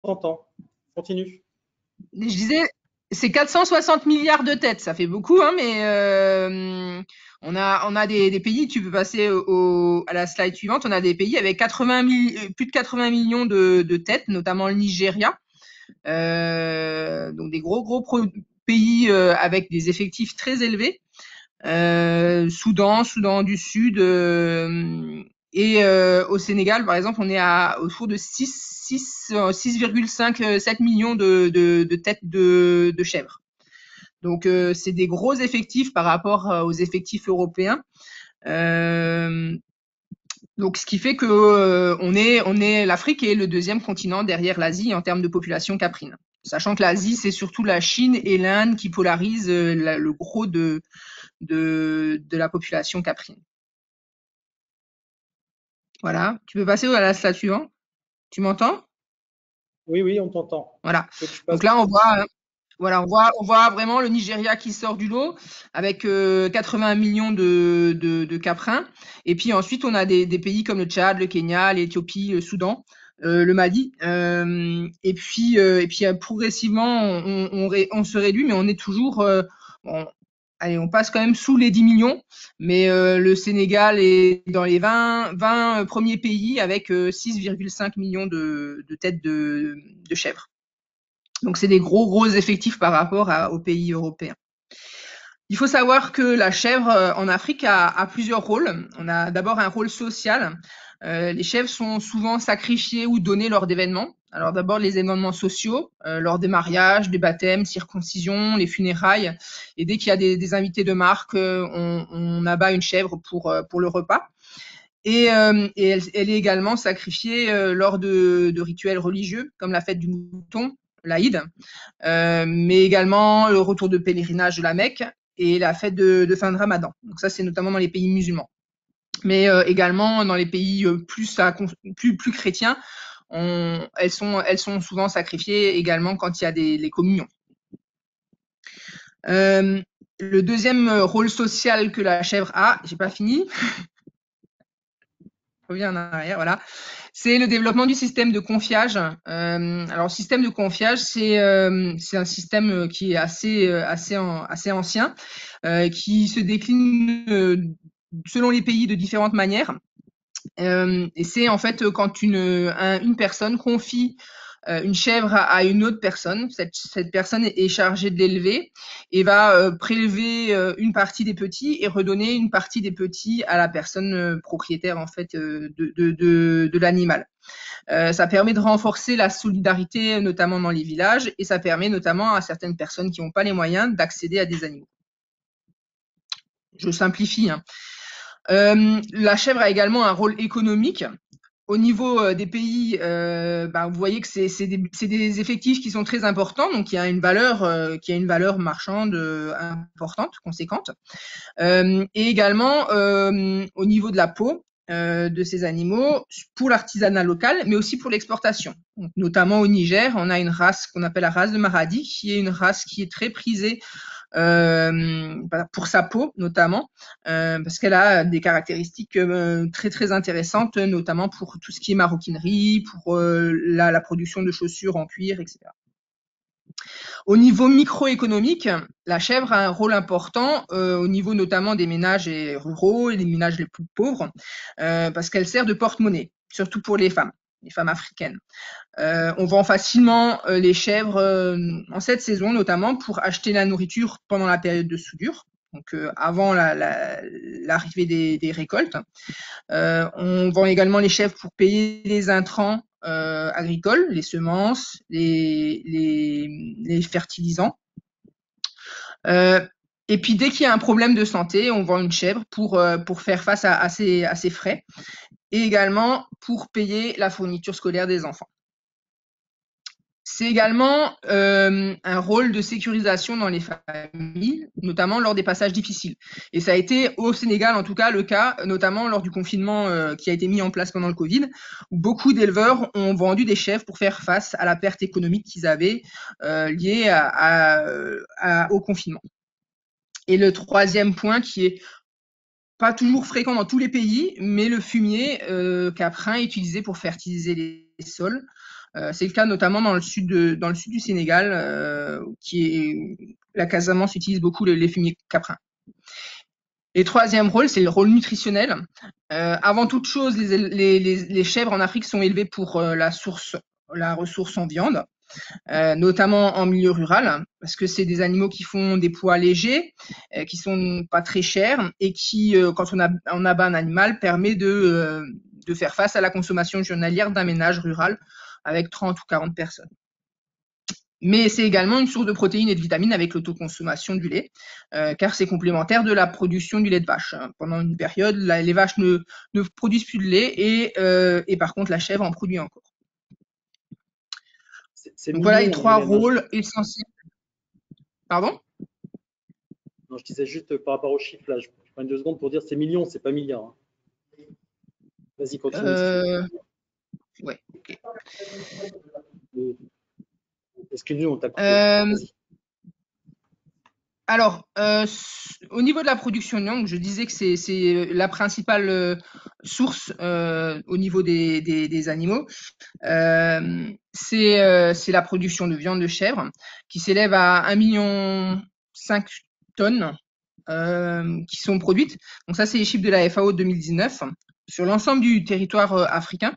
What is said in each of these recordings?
T'entends. Continue. Je disais, c'est 460 milliards de têtes, ça fait beaucoup, hein, mais on a des pays, tu peux passer à la slide suivante, on a des pays avec plus de 80 millions de têtes, notamment le Nigeria. Donc des pays avec des effectifs très élevés. Soudan du Sud, et au Sénégal, par exemple, on est autour de 6,7 millions de têtes de chèvres. Donc c'est des gros effectifs par rapport aux effectifs européens. Euh, donc ce qui fait que l'Afrique est le deuxième continent derrière l'Asie en termes de population caprine. Sachant que l'Asie, c'est surtout la Chine et l'Inde qui polarisent le gros de la population caprine. Voilà. Tu peux passer à la slide suivante. Tu m'entends? Oui, oui, on t'entend. Voilà. Que tu Donc passes. là, on voit vraiment le Nigeria qui sort du lot avec 80 millions de caprins. Et puis ensuite, on a des pays comme le Tchad, le Kenya, l'Éthiopie, le Soudan, le Mali. Et puis progressivement, on se réduit, mais on est toujours, allez, on passe quand même sous les 10 millions. Mais le Sénégal est dans les 20 premiers pays avec 6,5 millions de têtes de chèvres. Donc c'est des gros effectifs par rapport aux pays européens. Il faut savoir que la chèvre en Afrique a plusieurs rôles. On a d'abord un rôle social. Les chèvres sont souvent sacrifiées ou données lors d'événements. Alors d'abord les événements sociaux, lors des mariages, des baptêmes, circoncisions, les funérailles. Et dès qu'il y a des invités de marque, on abat une chèvre pour le repas. Et elle est également sacrifiée lors de rituels religieux, comme la fête du mouton, l'Aïd, mais également le retour de pèlerinage de la Mecque et la fête de fin de Ramadan. Donc ça, c'est notamment dans les pays musulmans. Mais également dans les pays plus chrétiens, elles sont souvent sacrifiées également quand il y a les communions. Le deuxième rôle social que la chèvre a, j'ai pas fini, je reviens en arrière, voilà, c'est le développement du système de confiage. Alors, le système de confiage, c'est un système qui est assez ancien, qui se décline selon les pays de différentes manières. Et c'est en fait quand une personne confie une chèvre à une autre personne. Cette personne est chargée de l'élever et va prélever une partie des petits et redonner une partie des petits à la personne propriétaire en fait de l'animal. Ça permet de renforcer la solidarité, notamment dans les villages, et ça permet notamment à certaines personnes qui n'ont pas les moyens d'accéder à des animaux. Je simplifie, hein. La chèvre a également un rôle économique. Au niveau des pays, vous voyez que c'est des effectifs qui sont très importants, donc il y a une valeur marchande importante, conséquente. Et également au niveau de la peau de ces animaux pour l'artisanat local, mais aussi pour l'exportation. Donc, notamment au Niger, on a une race qu'on appelle la race de Maradi, qui est une race qui est très prisée pour sa peau notamment, parce qu'elle a des caractéristiques très intéressantes, notamment pour tout ce qui est maroquinerie, pour la production de chaussures en cuir, etc. Au niveau microéconomique, la chèvre a un rôle important au niveau notamment des ménages ruraux et des ménages les plus pauvres, parce qu'elle sert de porte-monnaie, surtout pour les femmes africaines. On vend facilement les chèvres en cette saison, notamment pour acheter la nourriture pendant la période de soudure, donc avant l'arrivée des récoltes. On vend également les chèvres pour payer les intrants agricoles, les semences, les fertilisants. Et puis dès qu'il y a un problème de santé, on vend une chèvre pour faire face à ces frais et également pour payer la fourniture scolaire des enfants. C'est également un rôle de sécurisation dans les familles, notamment lors des passages difficiles. Et ça a été au Sénégal, en tout cas, le cas, notamment lors du confinement qui a été mis en place pendant le Covid, où beaucoup d'éleveurs ont vendu des chèvres pour faire face à la perte économique qu'ils avaient liée au confinement. Et le troisième point qui est pas toujours fréquent dans tous les pays, mais le fumier caprin est utilisé pour fertiliser les sols. C'est le cas notamment dans le sud du Sénégal, la Casamance utilise beaucoup les fumiers caprins. Et troisième rôle, c'est le rôle nutritionnel. Avant toute chose, les chèvres en Afrique sont élevées pour la ressource en viande, notamment en milieu rural, parce que c'est des animaux qui font des poids légers, qui sont pas très chers et qui, quand on abat un animal, permet de faire face à la consommation journalière d'un ménage rural avec 30 ou 40 personnes. Mais c'est également une source de protéines et de vitamines avec l'autoconsommation du lait, car c'est complémentaire de la production du lait de vache. Pendant une période, les vaches ne produisent plus de lait et par contre la chèvre en produit encore. Donc voilà les trois rôles essentiels. Pardon? Non, je disais juste par rapport aux chiffres, là, je prends 2 secondes pour dire c'est millions, c'est pas milliards. Hein. Vas-y, continue. Ouais, ok. Est-ce que nous, on t'a coupé? Alors, au niveau de la production de viande, je disais que c'est la principale source au niveau des animaux. C'est la production de viande de chèvre qui s'élève à 1,5 million tonnes qui sont produites. Donc ça, c'est les chiffres de la FAO 2019 sur l'ensemble du territoire africain.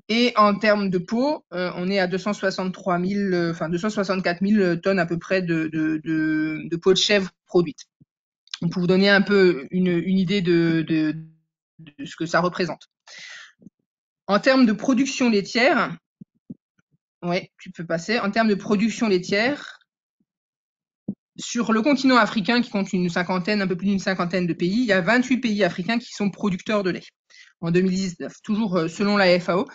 Et en termes de peau, on est à 264 000 tonnes à peu près de peau de chèvre produite. Donc, pour vous donner un peu une idée de ce que ça représente. En termes de production laitière, ouais, tu peux passer. En termes de production laitière, sur le continent africain qui compte un peu plus d'une cinquantaine de pays, il y a 28 pays africains qui sont producteurs de lait en 2019, toujours selon la FAO,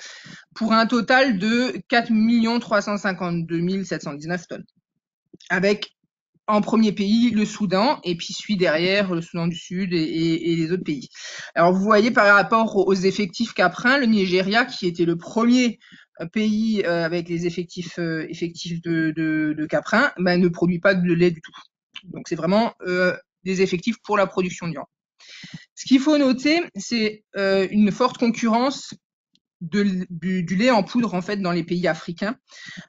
pour un total de 4 352 719 tonnes. Avec en premier pays le Soudan et puis suit derrière le Soudan du Sud et les autres pays. Alors vous voyez par rapport aux effectifs caprins, le Nigeria qui était le premier pays avec les effectifs de caprins, ne produit pas de lait du tout. Donc c'est vraiment des effectifs pour la production de viande. Ce qu'il faut noter, c'est une forte concurrence du lait en poudre en fait dans les pays africains,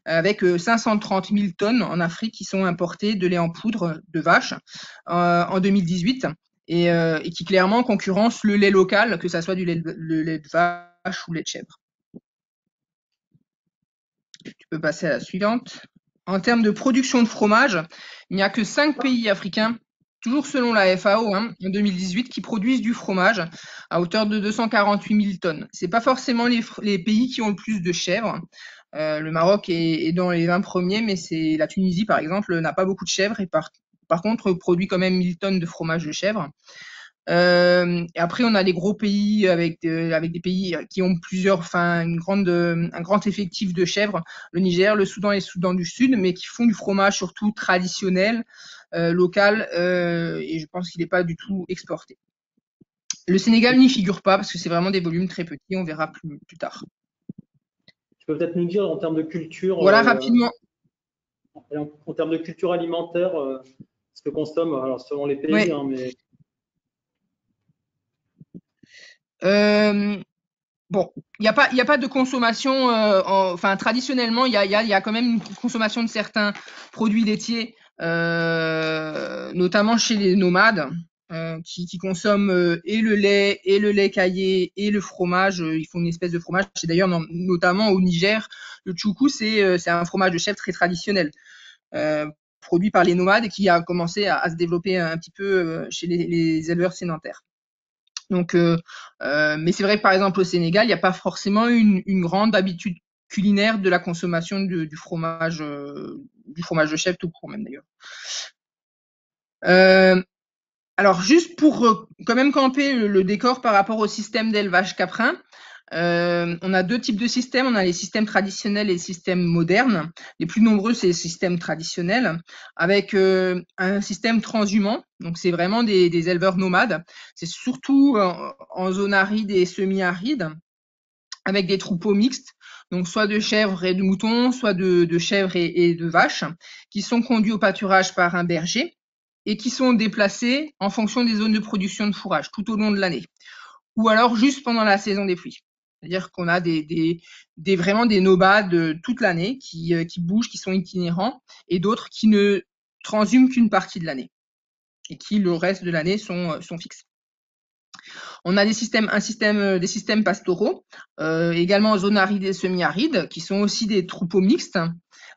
avec 530 000 tonnes en Afrique qui sont importées de lait en poudre de vache en 2018 et qui clairement concurrence le lait local, que ça soit le lait de vache ou lait de chèvre. Tu peux passer à la suivante. En termes de production de fromage, il n'y a que 5 pays africains, toujours selon la FAO, en 2018, qui produisent du fromage à hauteur de 248 000 tonnes. C'est pas forcément les pays qui ont le plus de chèvres. Le Maroc est dans les 20 premiers, mais c'est la Tunisie, par exemple, n'a pas beaucoup de chèvres et par contre produit quand même 1000 tonnes de fromage de chèvre. Et après, on a des gros pays avec des pays qui ont un grand effectif de chèvres, le Niger, le Soudan et le Soudan du Sud, mais qui font du fromage surtout traditionnel, local, et je pense qu'il n'est pas du tout exporté. Le Sénégal n'y figure pas parce que c'est vraiment des volumes très petits, on verra plus tard. Tu peux peut-être nous dire en termes de culture. Voilà, rapidement. En termes de culture alimentaire, ce que consomme, alors selon les pays, ouais. Mais. Bon, il n'y a pas de consommation, traditionnellement, il y a quand même une consommation de certains produits laitiers, notamment chez les nomades, qui consomment et le lait caillé et le fromage. Ils font une espèce de fromage. C'est d'ailleurs notamment au Niger, le tchoukou, c'est un fromage de chèvre très traditionnel, produit par les nomades et qui a commencé à se développer un petit peu chez les éleveurs sédentaires. Donc, mais c'est vrai que par exemple au Sénégal, il n'y a pas forcément une grande habitude culinaire de la consommation du fromage de chèvre tout court même d'ailleurs. Alors juste pour quand même camper le décor par rapport au système d'élevage caprin, on a deux types de systèmes. On a les systèmes traditionnels et les systèmes modernes. Les plus nombreux, c'est les systèmes traditionnels, avec un système transhumant. Donc, c'est vraiment des éleveurs nomades. C'est surtout en zone aride et semi-aride, avec des troupeaux mixtes. Donc, soit de chèvres et de moutons, soit de chèvres et de vaches, qui sont conduits au pâturage par un berger et qui sont déplacés en fonction des zones de production de fourrage tout au long de l'année, ou alors juste pendant la saison des pluies. C'est-à-dire qu'on a vraiment des nomades toute l'année qui bougent, qui sont itinérants, et d'autres qui ne transhument qu'une partie de l'année et qui, le reste de l'année, sont fixes. On a des systèmes pastoraux, également en zone aride et semi-aride, qui sont aussi des troupeaux mixtes,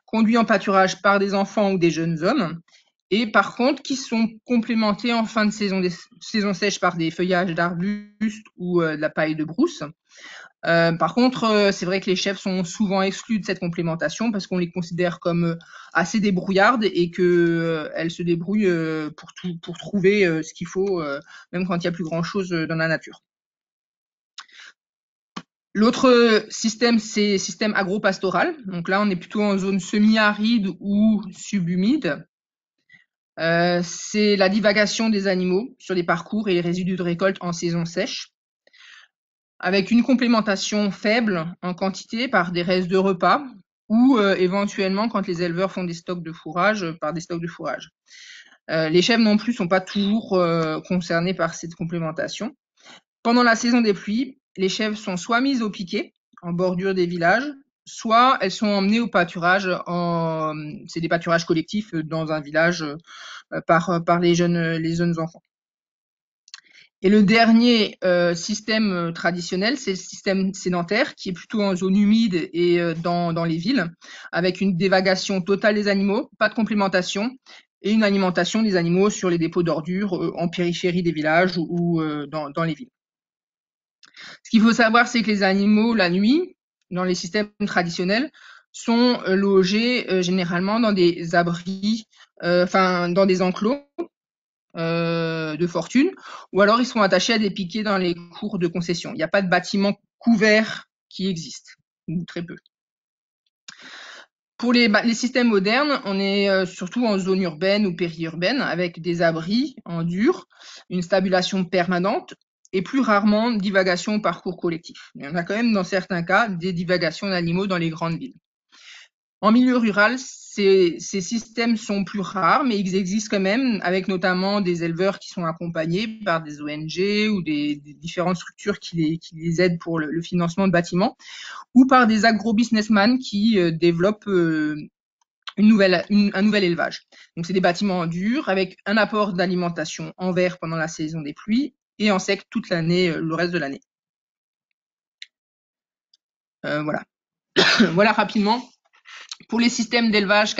conduits en pâturage par des enfants ou des jeunes hommes, et par contre qui sont complémentés en fin de saison sèche par des feuillages d'arbustes ou de la paille de brousse. Par contre, c'est vrai que les chèvres sont souvent exclus de cette complémentation parce qu'on les considère comme assez débrouillardes et que elles se débrouillent pour trouver ce qu'il faut, même quand il n'y a plus grand-chose dans la nature. L'autre système, c'est système agropastoral. Donc là, on est plutôt en zone semi-aride ou subhumide. C'est la divagation des animaux sur les parcours et les résidus de récolte en saison sèche, avec une complémentation faible en quantité par des restes de repas ou éventuellement quand les éleveurs font des stocks de fourrage, par des stocks de fourrage. Les chèvres non plus sont pas toujours concernées par cette complémentation. Pendant la saison des pluies, les chèvres sont soit mises au piquet en bordure des villages, soit elles sont emmenées au pâturage. C'est des pâturages collectifs dans un village par les jeunes enfants. Et le dernier système traditionnel, c'est le système sédentaire qui est plutôt en zone humide et dans les villes, avec une dévagation totale des animaux, pas de complémentation, et une alimentation des animaux sur les dépôts d'ordures en périphérie des villages ou dans les villes. Ce qu'il faut savoir, c'est que les animaux, la nuit, dans les systèmes traditionnels, sont logés généralement dans des abris, dans des enclos de fortune, ou alors ils sont attachés à des piquets dans les cours de concession. Il n'y a pas de bâtiment couvert qui existe, ou très peu. Pour les systèmes modernes, on est surtout en zone urbaine ou périurbaine, avec des abris en dur, une stabulation permanente, et plus rarement divagation au parcours collectif. Il y en a quand même dans certains cas des divagations d'animaux dans les grandes villes. En milieu rural, ces systèmes sont plus rares, mais ils existent quand même, avec notamment des éleveurs qui sont accompagnés par des ONG ou des différentes structures qui les aident pour le financement de bâtiments, ou par des agro-businessmen qui développent un nouvel élevage. Donc c'est des bâtiments en dur avec un apport d'alimentation en verre pendant la saison des pluies et en sec toute l'année, le reste de l'année. Voilà. Voilà rapidement pour les systèmes d'élevage